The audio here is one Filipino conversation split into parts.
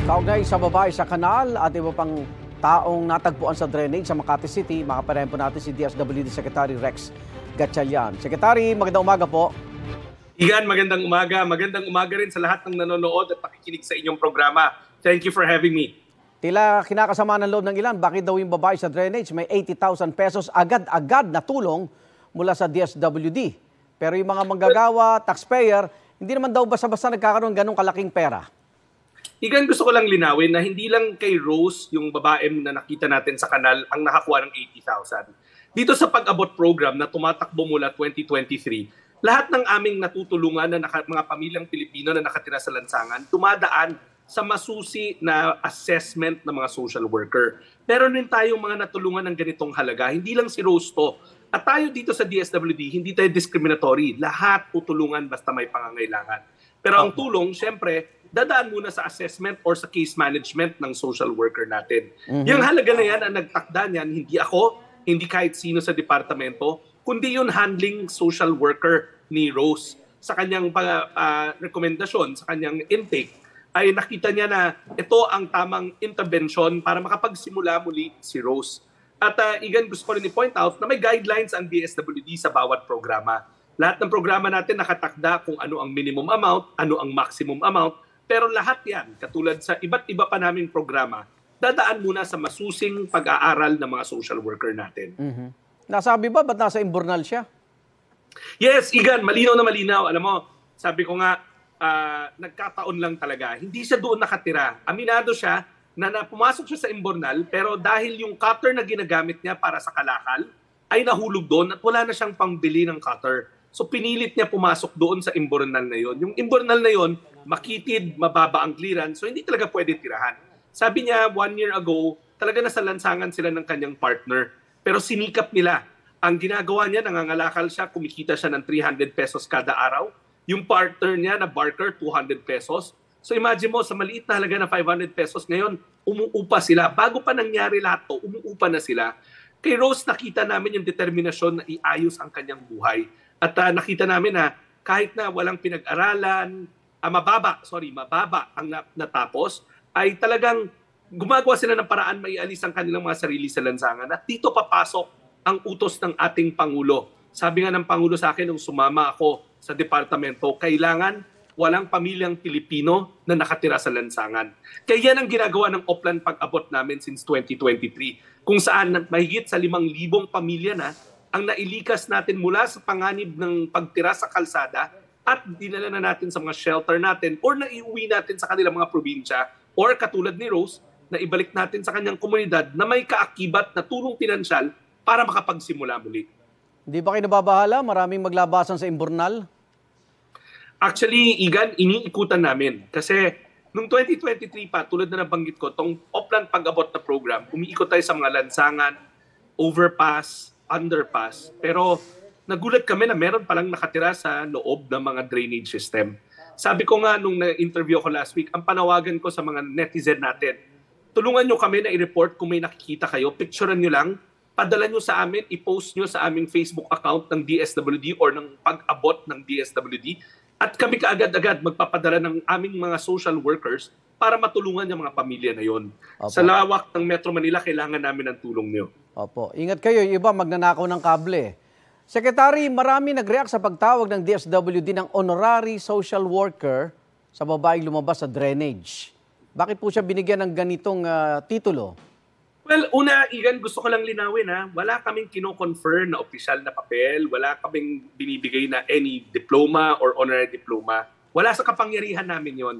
Kaugnay sa babae sa kanal at iba pang taong natagpuan sa drainage sa Makati City, makaparehan po natin si DSWD Secretary Rex Gatchalian. Secretary, magandang umaga po. Igan, magandang umaga. Magandang umaga rin sa lahat ng nanonood at pakikinig sa inyong programa. Thank you for having me. Tila kinakasama ng loob ng ilan, bakit daw yung babae sa drainage may 80,000 pesos agad-agad na tulong mula sa DSWD. Pero yung mga manggagawa, taxpayer, hindi naman daw basta-basta nagkakaroon ganong kalaking pera. Igan, gusto ko lang linawin na hindi lang kay Rose, yung babae na nakita natin sa kanal, ang nakakuha ng 80,000. Dito sa pag-abot program na tumatakbo mula 2023, lahat ng aming natutulungan na mga pamilyang Pilipino na nakatira sa lansangan, tumadaan sa masusi na assessment ng mga social worker. Meron rin tayong mga natulungan ng ganitong halaga. Hindi lang si Rose to. At tayo dito sa DSWD, hindi tayo discriminatory. Lahat tutulungan basta may pangangailangan. Pero ang tulong, syempre, dadaan muna sa assessment or sa case management ng social worker natin. Yung halaga na yan, ang nagtakda niyan, hindi ako, hindi kahit sino sa departamento, kundi yung handling social worker ni Rose. Sa kanyang rekomendasyon, sa kanyang intake, ay nakita niya na ito ang tamang intervention para makapagsimula muli si Rose. At Igan, gusto ko rin i-point out na may guidelines ang DSWD sa bawat programa. Lahat ng programa natin nakatakda kung ano ang minimum amount, ano ang maximum amount, pero lahat yan, katulad sa iba't iba pa naming programa, dadaan muna sa masusing pag-aaral ng mga social worker natin. Nasabi ba, ba't nasa Imbornal siya? Yes, Igan, malinaw na malinaw. Alam mo, sabi ko nga, nagkataon lang talaga. Hindi siya doon nakatira. Aminado siya na pumasok siya sa Imbornal, pero dahil yung cutter na ginagamit niya para sa kalakal, ay nahulog doon at wala na siyang pangbili ng cutter. So pinilit niya pumasok doon sa Imbornal na yon. Yung Imbornal na yon, makitid, mababa ang clearance, so hindi talaga pwede tirahan. Sabi niya, 1 year ago, talaga nasa lansangan sila ng kanyang partner. Pero sinikap nila. Ang ginagawa niya, nangangalakal siya, kumikita siya ng 300 pesos kada araw. Yung partner niya na barker, 200 pesos. So imagine mo, sa maliit na halaga na 500 pesos, ngayon, umuupa sila. Bago pa nangyari lahat to, umuupa na sila. Kay Rose, nakita namin yung determinasyon na iayos ang kanyang buhay. At nakita namin na kahit na walang pinag-aralan, mababa ang natapos, ay talagang gumagawa sila ng paraan maialis ang kanilang mga sarili sa lansangan. At dito papasok ang utos ng ating Pangulo. Sabi nga ng Pangulo sa akin nung sumama ako sa departamento, kailangan walang pamilyang Pilipino na nakatira sa lansangan. Kaya yan ang ginagawa ng Oplan pag-abot namin since 2023, kung saan mahigit sa 5,000 pamilya na ang nailikas natin mula sa panganib ng pagtira sa kalsada at dinala na natin sa mga shelter natin or naiuwi natin sa kanilang mga probinsya or katulad ni Rose na ibalik natin sa kanyang komunidad na may kaakibat na tulong pinansyal para makapagsimula muli. Hindi ba kayo nababahala? Maraming maglabasan sa Imbornal? Actually, Igan, iniikutan namin. Kasi noong 2023 pa, tulad na nabanggit ko, itong Oplan pag-abot na program, umiikot tayo sa mga lansangan, overpass, underpass. Pero nagulat kami na meron palang nakatira sa loob ng mga drainage system. Sabi ko nga nung na-interview ko last week, ang panawagan ko sa mga netizen natin, tulungan nyo kami na i-report kung may nakikita kayo, picturean nyo lang, padala nyo sa amin, i-post nyo sa aming Facebook account ng DSWD or ng pag-abot ng DSWD. At kami kaagad-agad magpapadala ng aming mga social workers para matulungan yung mga pamilya na yon. Sa lawak ng Metro Manila, kailangan namin ng tulong nyo. Opo. Ingat kayo, yung iba magnanakaw ng kable. Secretary, marami nag-react sa pagtawag ng DSWD ng honorary social worker sa babaeng lumabas sa drainage. Bakit po siya binigyan ng ganitong titulo? Well, una, Igan, gusto ko lang linawin wala kaming kino-confer na opisyal na papel, wala kaming binibigay na any diploma or honorary diploma. Wala sa kapangyarihan namin yon.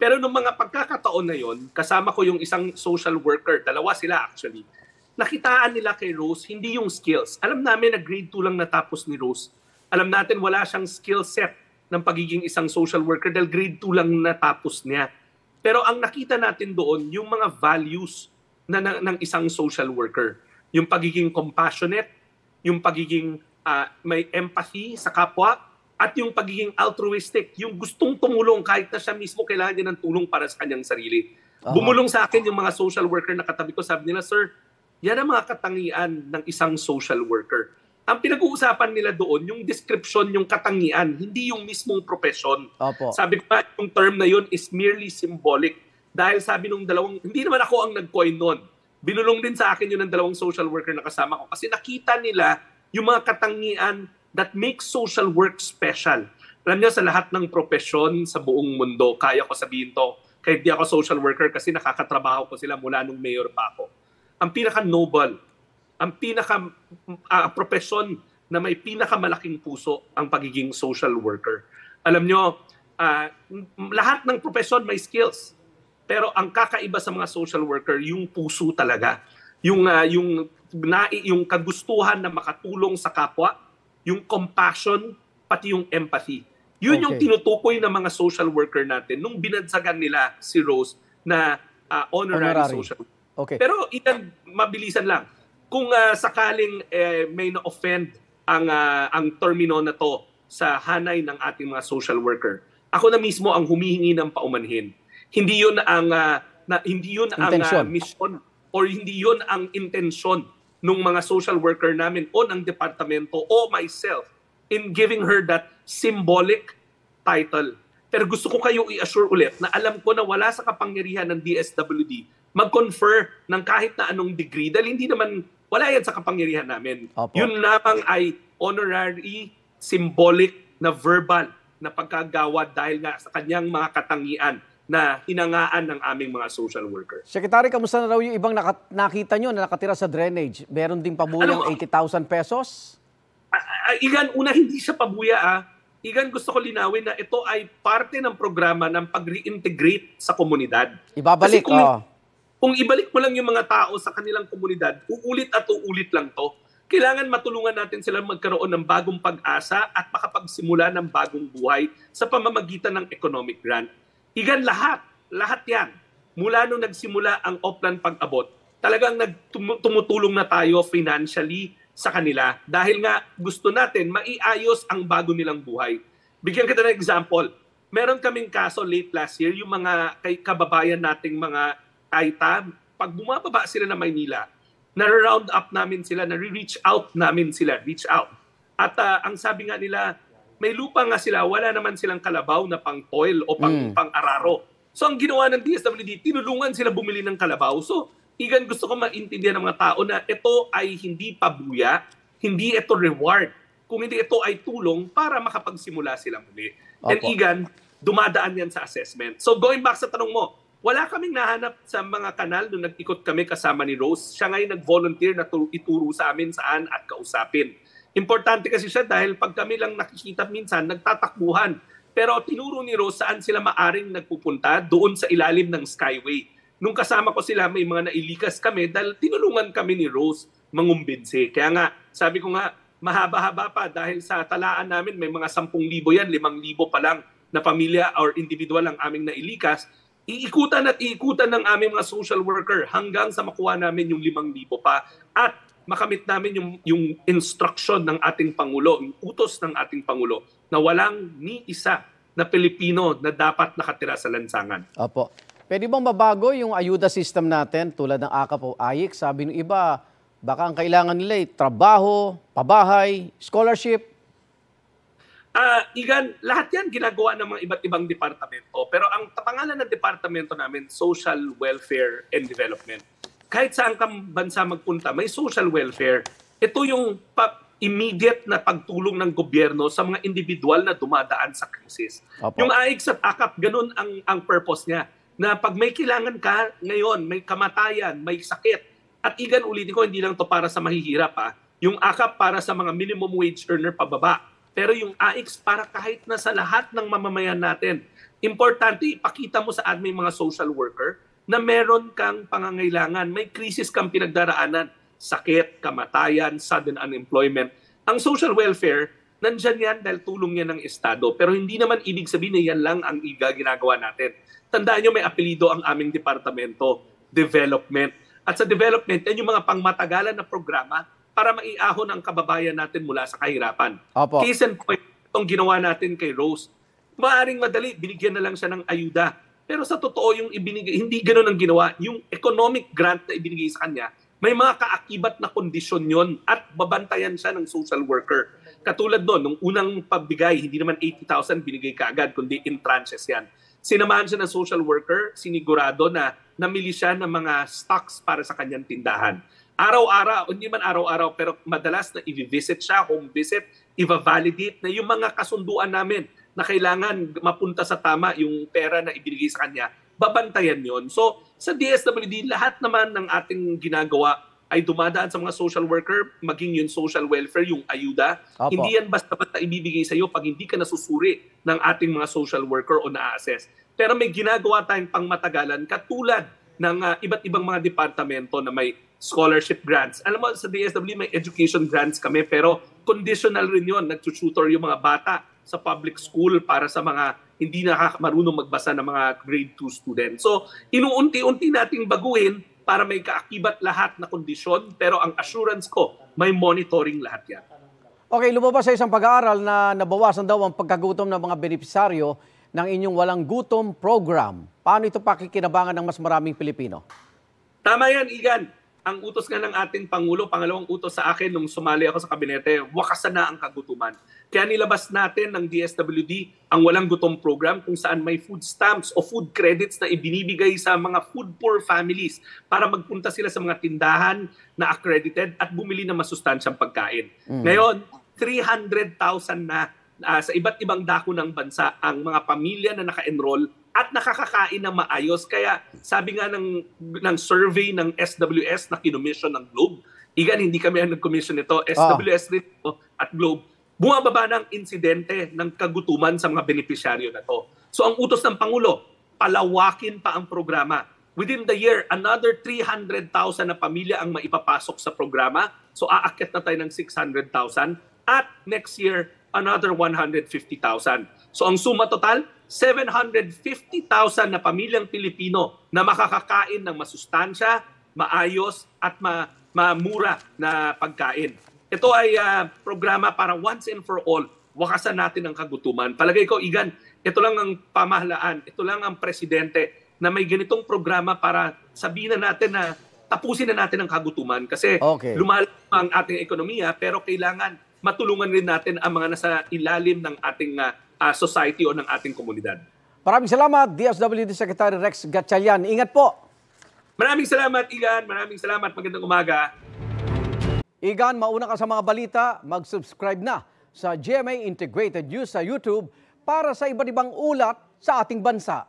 Pero nung mga pagkakataon na yon, kasama ko yung isang social worker, dalawa sila actually, nakitaan nila kay Rose, hindi yung skills. Alam namin na grade 2 lang natapos ni Rose. Alam natin wala siyang skill set ng pagiging isang social worker dahil grade 2 lang natapos niya. Pero ang nakita natin doon, yung mga values ng isang social worker. Yung pagiging compassionate, yung pagiging may empathy sa kapwa, at yung pagiging altruistic, yung gustong tumulong kahit na siya mismo kailangan niya ng tulong para sa kanyang sarili. Bumulong sa akin yung mga social worker na katabi ko, sabi nila, "Sir, yan ang mga katangian ng isang social worker." Ang pinag-uusapan nila doon, yung description, yung katangian, hindi yung mismong profesyon. Opo. Sabi ko, yung term na yun is merely symbolic. dahil sabi nung dalawang, hindi naman ako ang nag-coin nun. Binulong din sa akin yun ng dalawang social worker na kasama ko kasi nakita nila yung mga katangian that makes social work special. Alam niyo, sa lahat ng profesyon sa buong mundo, kaya ko sabihin to, kahit di ako social worker kasi nakakatrabaho ko sila mula nung mayor pa ako. Ang pinaka-noble, ang pinaka-profesyon na may pinakamalaking puso ang pagiging social worker. Alam niyo, lahat ng profesyon may skills. Pero ang kakaiba sa mga social worker, yung puso talaga. Yung kagustuhan na makatulong sa kapwa, yung compassion, pati yung empathy. Yun yung tinutukoy ng mga social worker natin nung binadsagan nila si Rose na honorary social worker. Okay. Pero ilan, mabilisan lang. Kung sakaling may na-offend ang termino na to sa hanay ng ating mga social worker, ako na mismo ang humihingi ng paumanhin. Hindi yun ang mission or hindi yun ang intensyon ng mga social worker namin o ng departamento o myself in giving her that symbolic title. Pero gusto ko kayo i-assure ulit na alam ko na wala sa kapangyarihan ng DSWD mag-confer ng kahit na anong degree dahil hindi naman, wala yan sa kapangyarihan namin. Opo. Yun lamang ay honorary, symbolic na verbal na pagkagawad dahil nga sa kanyang mga katangian na hinangaan ng aming mga social worker. Secretary, kamusta na raw yung ibang nakita nyo na nakatira sa drainage? Meron ding pabulang 80,000 pesos? Igan, una hindi siya pabuya. Igan, gusto ko linawin na ito ay parte ng programa ng pag-reintegrate sa komunidad. Ibabalik, kung ibalik mo lang yung mga tao sa kanilang komunidad, uulit at uulit lang to. Kailangan matulungan natin sila magkaroon ng bagong pag-asa at makapagsimula ng bagong buhay sa pamamagitan ng economic grant. Igan, lahat yan. Mula nung nagsimula ang Oplan Pag-abot, talagang tumutulong na tayo financially sa kanila dahil nga gusto natin maiayos ang bago nilang buhay. Bigyan kita ng example. Meron kaming kaso late last year, yung mga kababayan nating mga Aita, pag bumababa sila na Maynila, na-round up namin sila, na-reach out namin sila, reach out. At ang sabi nga nila, may lupa nga sila, wala naman silang kalabaw na pang-toil o pang-araro. So ang ginawa ng DSWD, tinulungan sila bumili ng kalabaw. So, Igan, gusto ko maintindihan ng mga tao na ito ay hindi pabuya, hindi ito reward. Kung hindi ito ay tulong para makapagsimula sila muli. And Igan, dumadaan yan sa assessment. So going back sa tanong mo, wala kaming nahanap sa mga kanal nung nag-ikot kami kasama ni Rose. Siya ngayon nag-volunteer na ituro sa amin saan at kausapin. Importante kasi siya dahil pag kami lang nakikita minsan, nagtatakbuhan. Pero tinuro ni Rose saan sila maaring nagpupunta doon sa ilalim ng Skyway. Nung kasama ko sila, may mga nailikas kami dahil tinulungan kami ni Rose mangumbinsi. Kaya nga, sabi ko nga, mahaba-haba pa dahil sa talaan namin, may mga 10,000 yan, 5,000 pa lang na pamilya or individual ang aming nailikas. Iikutan at iikutan ng aming mga social worker hanggang sa makuha namin yung 5,000 pa at makamit namin yung instruction ng ating Pangulo, yung utos ng ating Pangulo na walang ni isa na Pilipino na dapat nakatira sa lansangan. Opo. Pwede bang mabago yung ayuda system natin tulad ng AKAP o AIC? Sabi ng iba, baka ang kailangan nila ay trabaho, pabahay, scholarship. Igan, lahat yan ginagawa ng mga iba't ibang departamento. Pero ang pangalan ng departamento namin, Social Welfare and Development. Kahit saan kang bansa magpunta, may social welfare. Ito yung immediate na pagtulong ng gobyerno sa mga individual na dumadaan sa krisis. Yung AIC at AKAP, ganun ang purpose niya. Na pag may kailangan ka ngayon, may kamatayan, may sakit, at Igan, ulitin ko, hindi lang to para sa mahihirap. Yung AKAP para sa mga minimum wage earner pababa. Pero yung AIC para kahit na sa lahat ng mamamayan natin. Importante, ipakita mo sa aming mga social worker na meron kang pangangailangan, may krisis kang pinagdaraanan, sakit, kamatayan, sudden unemployment. Ang social welfare, nandyan yan dahil tulong yan ng Estado. Pero hindi naman ibig sabihin na yan lang ang ginagawa natin. Tandaan nyo, may apelido ang aming departamento, development. At sa development, yan yung mga pangmatagalan na programa para maiahon ang kababayan natin mula sa kahirapan. Opo. Case in point, itong ginawa natin kay Rose. Maaring madali, binigyan na lang siya ng ayuda. Pero sa totoo, yung ibinigay, hindi ganoon ang ginawa. Yung economic grant na ibinigay sa kanya, may mga kaakibat na kondisyon yon at babantayan siya ng social worker. Katulad doon, nung unang pagbigay, hindi naman 80,000 binigay kaagad, kundi in tranches yan. sinamahan siya ng social worker, sinigurado na namili siya ng mga stocks para sa kanyang tindahan. Araw-araw, hindi man araw-araw, pero madalas na i-visit siya, home visit, i-validate na yung mga kasunduan namin na kailangan mapunta sa tama yung pera na ibinigay sa kanya, babantayan yon. So, sa DSWD, lahat naman ng ating ginagawa ay dumadaan sa mga social worker, maging yung social welfare, yung ayuda. Opo. Hindi yan basta-basta ibibigay sa iyo pag hindi ka nasusuri ng ating mga social worker o na-assess. Pero may ginagawa tayong pangmatagalan katulad ng iba't ibang mga departamento na may scholarship grants. Alam mo, sa DSWD may education grants kami, pero conditional rin yun. Nag-tutor yung mga bata sa public school para sa mga hindi marunong magbasa ng mga grade 2 students. So, inuunti-unti nating baguhin para may kaakibat lahat na kondisyon, pero ang assurance ko, may monitoring lahat yan. Okay, lumabas sa isang pag-aaral na nabawasan daw ang pagkagutom ng mga benepisaryo ng inyong walang gutom program. Paano ito pakikinabangan ng mas maraming Pilipino? Tama yan, Igan. Ang utos nga ng ating Pangulo, pangalawang utos sa akin nung sumali ako sa kabinete, wakasan na ang kagutuman. Kaya nilabas natin ng DSWD ang walang gutom program kung saan may food stamps o food credits na ibinibigay sa mga food poor families para magpunta sila sa mga tindahan na accredited at bumili ng masustansyang pagkain. Ngayon, 300,000 na sa iba't ibang dako ng bansa ang mga pamilya na naka-enroll at nakakakain ng maayos. Kaya sabi nga ng survey ng SWS na kinomission ng Globe, Igan, hindi kami ang nag-commission nito, SWS rin ito at Globe, bumababa ng insidente ng kagutuman sa mga benepisyaryo na to. So ang utos ng Pangulo, palawakin pa ang programa. Within the year, another 300,000 na pamilya ang maipapasok sa programa. So aakyat na tayo ng 600,000 at next year, another 150,000. So ang suma total, 750,000 na pamilyang Pilipino na makakakain ng masustansya, maayos at mamura na pagkain. Ito ay programa para once and for all, wakasan natin ang kagutuman. Palagay ko, Igan, ito lang ang pamahalaan, ito lang ang presidente na may ganitong programa para sabihin na natin na tapusin na natin ang kagutuman. Kasi lumalaki ang ating ekonomiya, pero kailangan matulungan rin natin ang mga nasa ilalim ng ating society o ng ating komunidad. Maraming salamat, DSWD Secretary Rex Gatchalian. Ingat po! Maraming salamat, Igan. Maraming salamat. Magandang umaga. Igan, mauna ka sa mga balita, mag-subscribe na sa GMA Integrated News sa YouTube para sa iba't ibang ulat sa ating bansa.